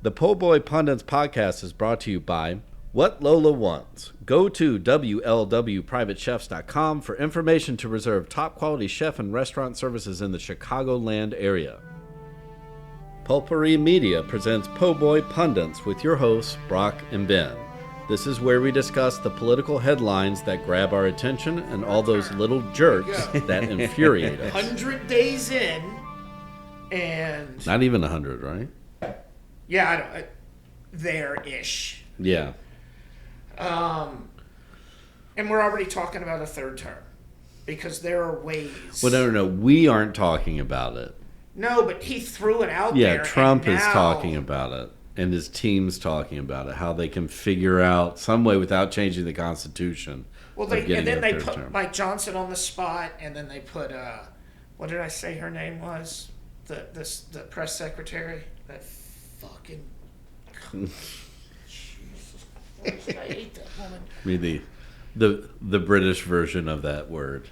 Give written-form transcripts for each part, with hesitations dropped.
The Po' Boy Pundits podcast is brought to you by What Lola Wants. Go to WLWPrivateChefs.com for information to reserve top quality chef and restaurant services in the Chicagoland area. Pulpery Media presents Po' Boy Pundits with your hosts, Brock and Ben. This is where we discuss the political headlines that grab our attention and all those little jerks that infuriate us. 100 days in, and... Not even 100, right? Yeah, there-ish. Yeah. And we're already talking about a third term. Because there are ways... Well, no. We aren't talking about it. No, but he threw it out there. Yeah, Trump is talking about it. And his team's talking about it. How they can figure out some way without changing the Constitution. Well, they put Mike Johnson on the spot. And then they put... what did I say her name was? The press secretary? That fucking... Jesus Christ, I hate that woman. I mean, the British version of that word.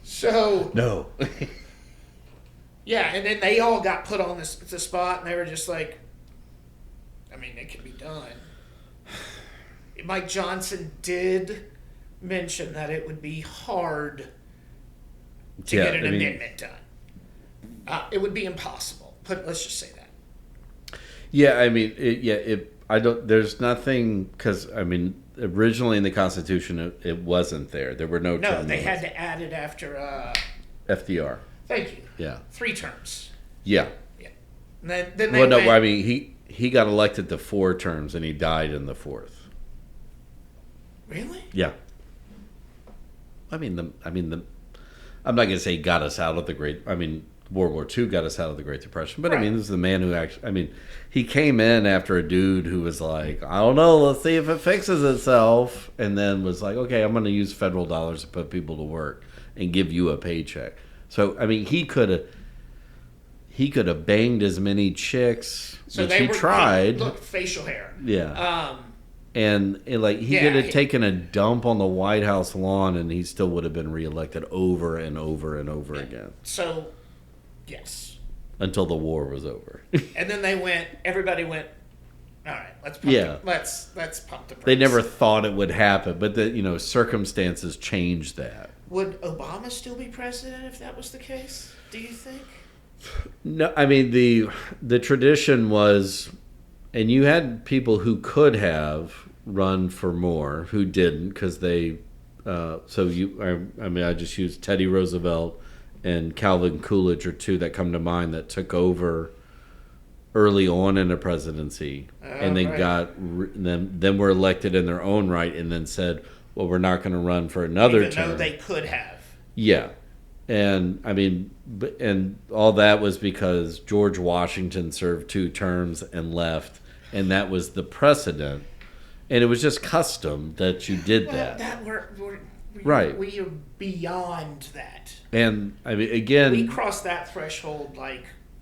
So... No. Yeah, and then they all got put on the spot, and they were just like, I mean, it can be done. Mike Johnson did mention that it would be hard to get an amendment done. It would be impossible. Let's just say that. Yeah, I mean, there's nothing, because, I mean, originally in the Constitution, it wasn't there. There were no term limits. They had to add it after... FDR. Thank you. Yeah. 3 terms. Yeah. Yeah. And then they went, I mean, he got elected to 4 terms, and he died in the 4th. Really? Yeah. I'm not going to say he got us out of the World War II got us out of the Great Depression, but right. I mean, this is the man who actually, he came in after a dude who was like, I don't know, let's see if it fixes itself, and then was like, okay, I'm going to use federal dollars to put people to work and give you a paycheck. So, I mean, he could have banged as many chicks, which he tried. Look, facial hair. Yeah. And he could have taken a dump on the White House lawn, and he still would have been reelected over and over and over again. So, yes. Until the war was over. And then everybody went, all right, let's pump the brakes. They never thought it would happen, but the circumstances changed that. Would Obama still be president if that was the case? Do you think? No, I mean the tradition was, and you had people who could have run for more who didn't because they. I just used Teddy Roosevelt and Calvin Coolidge are 2 that come to mind that took over early on in the presidency, and they got then were elected in their own right, and then said, well, we're not going to run for another term. Even though they could have. Yeah. And, and all that was because George Washington served 2 terms and left, and that was the precedent. And it was just custom that you did that. Right. We are beyond that. And, again... We crossed that threshold,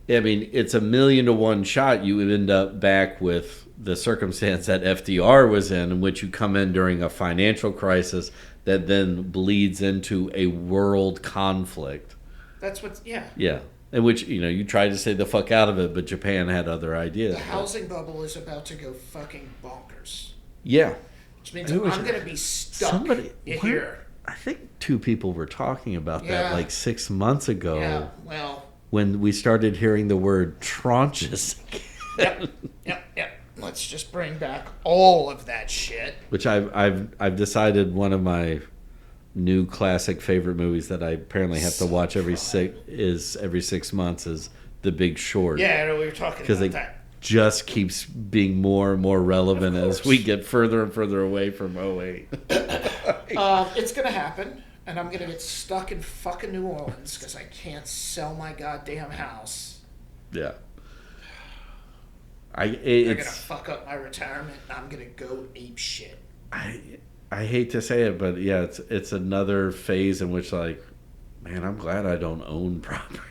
it's a 1,000,000 to 1 shot. You would end up back with the circumstance that FDR was in which you come in during a financial crisis that then bleeds into a world conflict. That's what's, yeah. Yeah. In which, you try to stay the fuck out of it, but Japan had other ideas. The housing bubble is about to go fucking bonkers. Yeah. Which means I'm going to be stuck here. I think 2 people were talking about that 6 months ago. Yeah, well. When we started hearing the word tranches. Yep. Let's just bring back all of that shit. Which I've decided one of my new classic favorite movies that I apparently have to watch every 6 months is The Big Short. Yeah, we were talking about that. Because it just keeps being more and more relevant as we get further and further away from 08. It's going to happen. And I'm going to get stuck in fucking New Orleans because I can't sell my goddamn house. Yeah. They're going to fuck up my retirement and I'm going to go ape shit. I hate to say it, but yeah, it's another phase in which man, I'm glad I don't own property.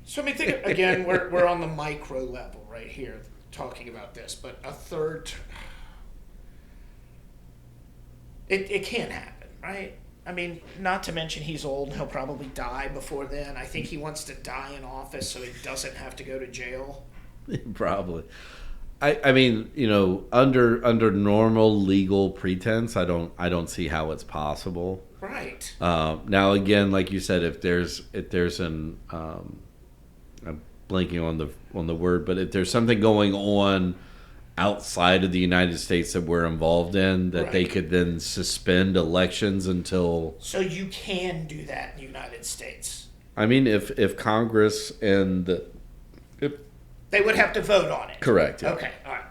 So think again, we're on the micro level right here talking about this, but a third, it can't happen, right? I mean, not to mention he's old and he'll probably die before then. I think he wants to die in office so he doesn't have to go to jail. Probably. I mean, under normal legal pretense, I don't see how it's possible. Right. Now again, like you said, if there's an I'm blanking on the word, but if there's something going on outside of the United States that we're involved in, that they could then suspend elections until. So you can do that in the United States. I mean, if Congress and they would have to vote on it. Correct. Yeah. Okay. All right.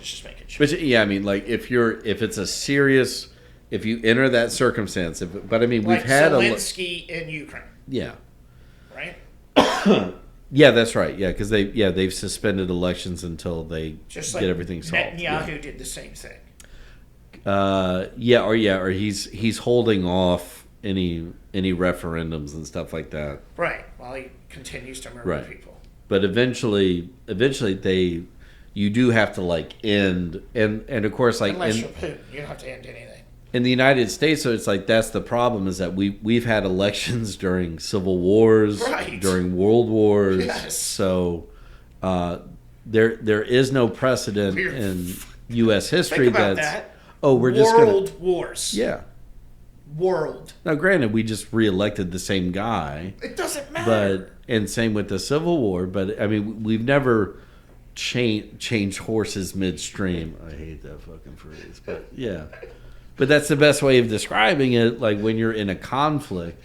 Just making sure. But yeah, I mean, like if it's a serious, if you enter that circumstance, but I mean, we've had Zelensky in Ukraine. Yeah. Right. Yeah, that's right. Yeah, because they've suspended elections until they just get everything solved. Netanyahu did the same thing. Or he's holding off any referendums and stuff like that. Right. While he continues to murder people. But eventually you do have to like end and of course like unless you're Putin, you don't have to end anything. In the United States, so it's like that's the problem is that we've had elections during civil wars, during world wars. Yes. So there is no precedent in U.S. history that. We're just world wars. Yeah. World. Now, granted, we just reelected the same guy. It doesn't matter. And same with the Civil War. But I mean, we've never changed horses midstream. I hate that fucking phrase, but yeah. But that's the best way of describing it. Like when you're in a conflict.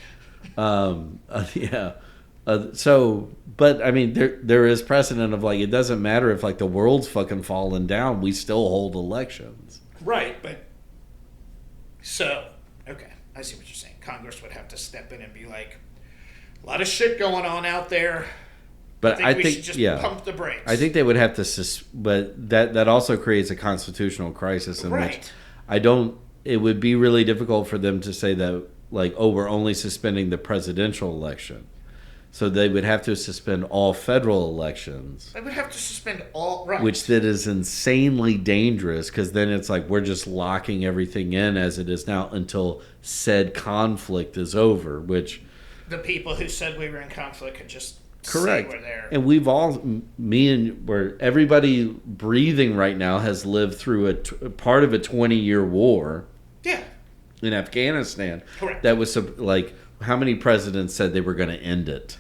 Yeah. But I mean, there is precedent of like it doesn't matter if like the world's fucking falling down. We still hold elections. Right, but okay, I see what you're saying. Congress would have to step in and be like, a lot of shit going on out there. But I think we should just pump the brakes. I think they would have to, but that also creates a constitutional crisis in which it would be really difficult for them to say that like, we're only suspending the presidential election. So they would have to suspend all federal elections. They would have to suspend all, right. Which that is insanely dangerous because then it's like we're just locking everything in as it is now until said conflict is over, which... The people who said we were in conflict could just correct. say we're there. And we've all, where everybody breathing right now has lived through a part of a 20-year war. Yeah. In Afghanistan. Correct. That was like... How many presidents said they were going to end it?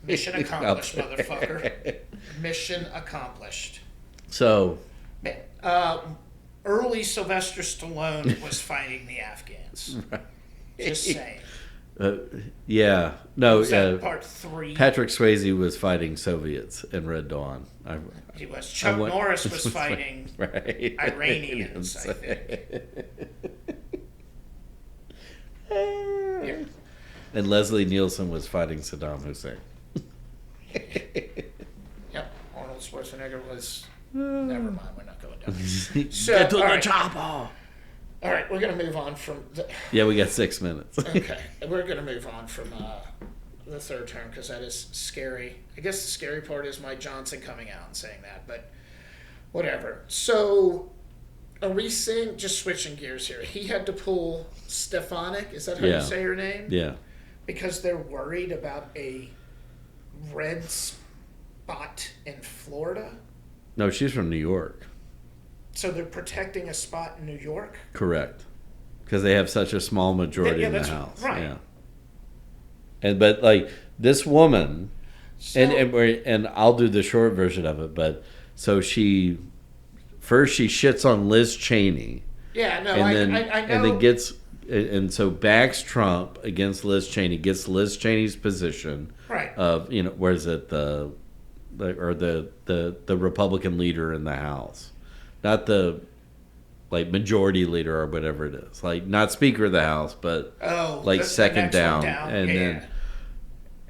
Mission accomplished, motherfucker. Mission accomplished. So... early Sylvester Stallone was fighting the Afghans. Right. Just saying. Yeah. No, was that part 3? Patrick Swayze was fighting Soviets in Red Dawn. He was. Chuck Norris was fighting Iranians, I think. Yeah. And Leslie Nielsen was fighting Saddam Hussein. Yep. Arnold Schwarzenegger was... Never mind, we're not going down. Get to the chopper! All right, we're going to move on from... Yeah, we got 6 minutes. Okay, we're going to move on from the third term because that is scary. I guess the scary part is Mike Johnson coming out and saying that, but whatever. So... Are we saying, just switching gears here, he had to pull Stefanik, is that how you say her name? Yeah. Because they're worried about a red spot in Florida? No, she's from New York. So they're protecting a spot in New York? Correct. Because they have such a small majority in the House. Right. Yeah. But like this woman, and I'll do the short version of it, but so First, she shits on Liz Cheney. Yeah, no, I know. And then backs Trump against Liz Cheney, gets Liz Cheney's position. Right. Of, where is it, the Republican leader in the House. Not the, like, majority leader or whatever it is. Like, not Speaker of the House, but, second down.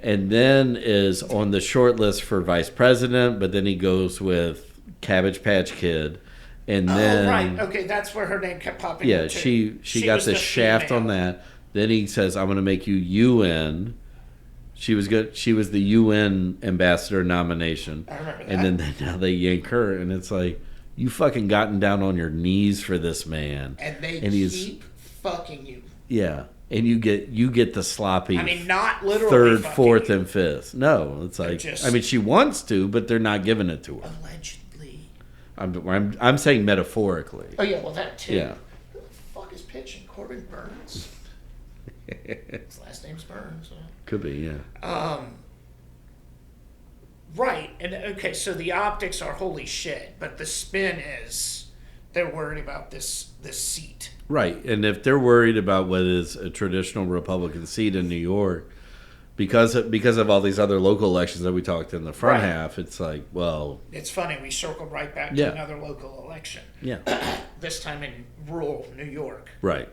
And then is on the short list for vice president, but then he goes with Cabbage Patch Kid. And then, right, okay, that's where her name kept popping up. Yeah, she got the shaft on that. Then he says, "I'm going to make you UN." She was good. She was the UN ambassador nomination. I remember that. And then now they yank her, and it's like, you fucking gotten down on your knees for this man. And they keep fucking you. Yeah, and you get the sloppy. I mean, not literally third, fucking fourth, you. and fifth. No, it's like just- I mean, she wants to, but they're not giving it to her. Allegedly. I'm saying metaphorically. Oh yeah, well that too. Yeah. Who the fuck is pitching? Corbin Burns. His last name's Burns. So. Could be, yeah. Right, and okay, so the optics are holy shit, but the spin is they're worried about this seat. Right, and if they're worried about what is a traditional Republican seat in New York, because of all these other local elections that we talked in the front Right. half, it's like, well, It's funny, we circled right back to Yeah. another local election. yeah, This time in rural New York. right,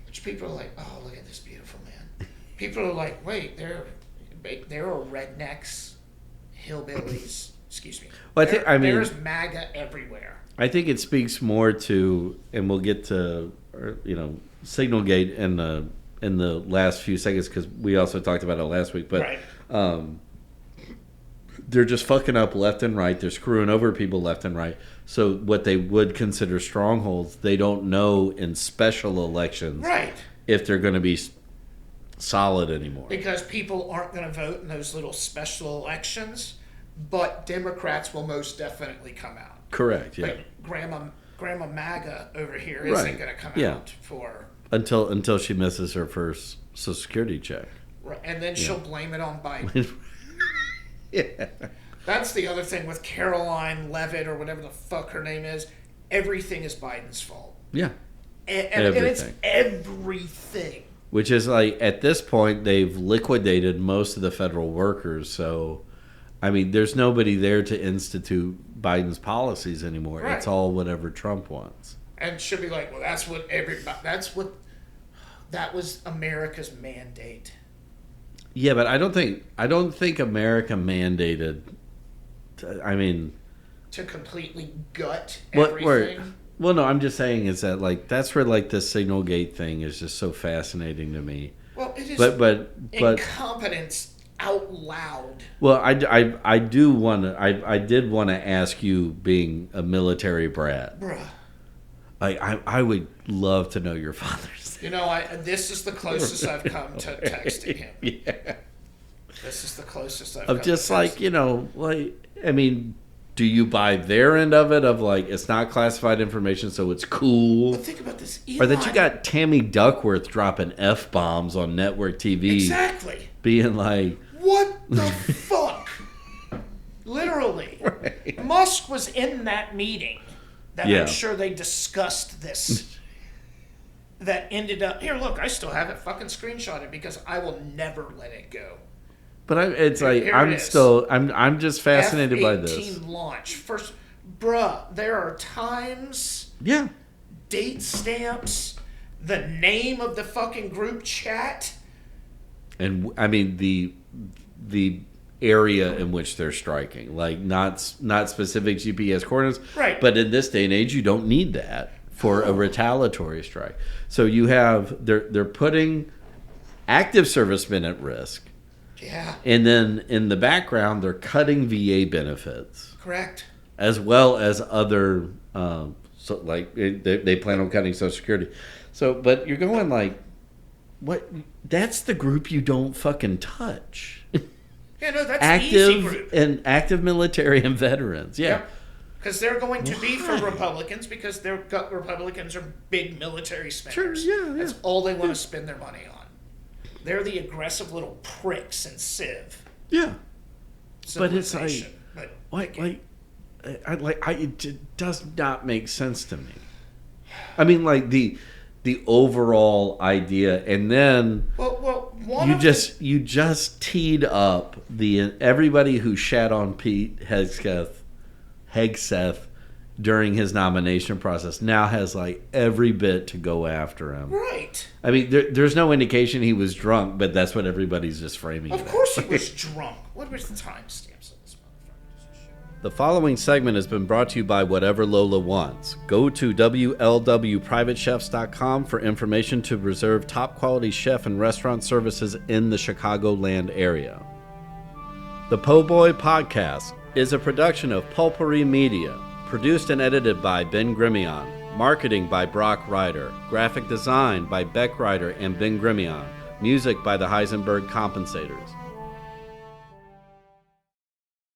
Which people are like, oh, look at this beautiful man. People are like, wait, there are rednecks, hillbillies. Excuse me. Well, there's MAGA everywhere. I think it speaks more to, and we'll get to, Signalgate in the last few seconds because we also talked about it last week. But Right. They're just fucking up left and right. They're screwing over people left and right. So what they would consider strongholds, they don't know in special elections Right. if they're going to be solid anymore. Because people aren't going to vote in those little special elections, but Democrats will most definitely come out. Correct. Yeah. Like Grandma MAGA over here isn't Right. going to come Yeah. out for. Until she misses her first Social Security check. Right, and then she'll blame it on Biden. Yeah. That's the other thing with Caroline Levitt or whatever the fuck her name is. Everything is Biden's fault. Yeah. And it's everything. Which is like, at this point, they've liquidated most of the federal workers. So, I mean, there's nobody there to institute Biden's policies anymore. Right. It's all whatever Trump wants. And she'll be like, well, that was America's mandate. Yeah, but I don't think America mandated. I mean, To completely gut what? everything. Well, no, I'm just saying is that like that's where like the Signalgate thing is just so fascinating to me. Well, it is But incompetence out loud. well, I do want to. I did want to ask you, being a military brat. Bruh. I would love to know your father's name. You know, this is the closest I've come to texting him. Yeah. This is the closest I've come Of just to like, I mean, do you buy their end of it of like it's not classified information so it's cool? But think about this. Or that you got Tammy Duckworth dropping F-bombs on network TV. Exactly. Being like, What the fuck? Literally. Right. Musk was in that meeting that Yeah. I'm sure they discussed this. That ended up, here, look, I still have it fucking screenshotted because I will never let it go. but it's like, Here I'm it is. still, I'm just fascinated by this. F-18 launch. First, bruh, there are times, Yeah. date stamps, the name of the fucking group chat. And I mean, the area in which they're striking, like not specific GPS coordinates, Right. But in this day and age, you don't need that for a retaliatory strike. So you have they're putting active servicemen at risk, Yeah, and then in the background they're cutting VA benefits correct. as well as other. So like they plan on cutting Social Security. So, but you're going like, what? That's the group you don't fucking touch. Yeah, no, that's the easy Active group. and active military and veterans. Yeah. Because they're going to be for Why? Republicans because Republicans are big military spenders. Sure, yeah. That's all they want to spend their money on. They're the aggressive little pricks in Civ. Yeah. But it's like, Civilization. But it does not make sense to me. I mean, like the overall idea, and then well, you just teed up everybody who shat on Pete Hegseth during his nomination process now has like every bit to go after him. right. I mean, there's no indication he was drunk, but that's what everybody's just framing. Of it course as. he was drunk. What was the timestamps on this motherfucker? The following segment has been brought to you by Whatever Lola Wants. Go to WLWPrivateChefs.com for information to reserve top quality chef and restaurant services in the Chicagoland area. The Po' Boy Podcast is a production of Pulpery Media, produced and edited by Ben Grimion. Marketing by Brock Ryder. Graphic design by Beck Ryder and Ben Grimion. Music by the Heisenberg Compensators.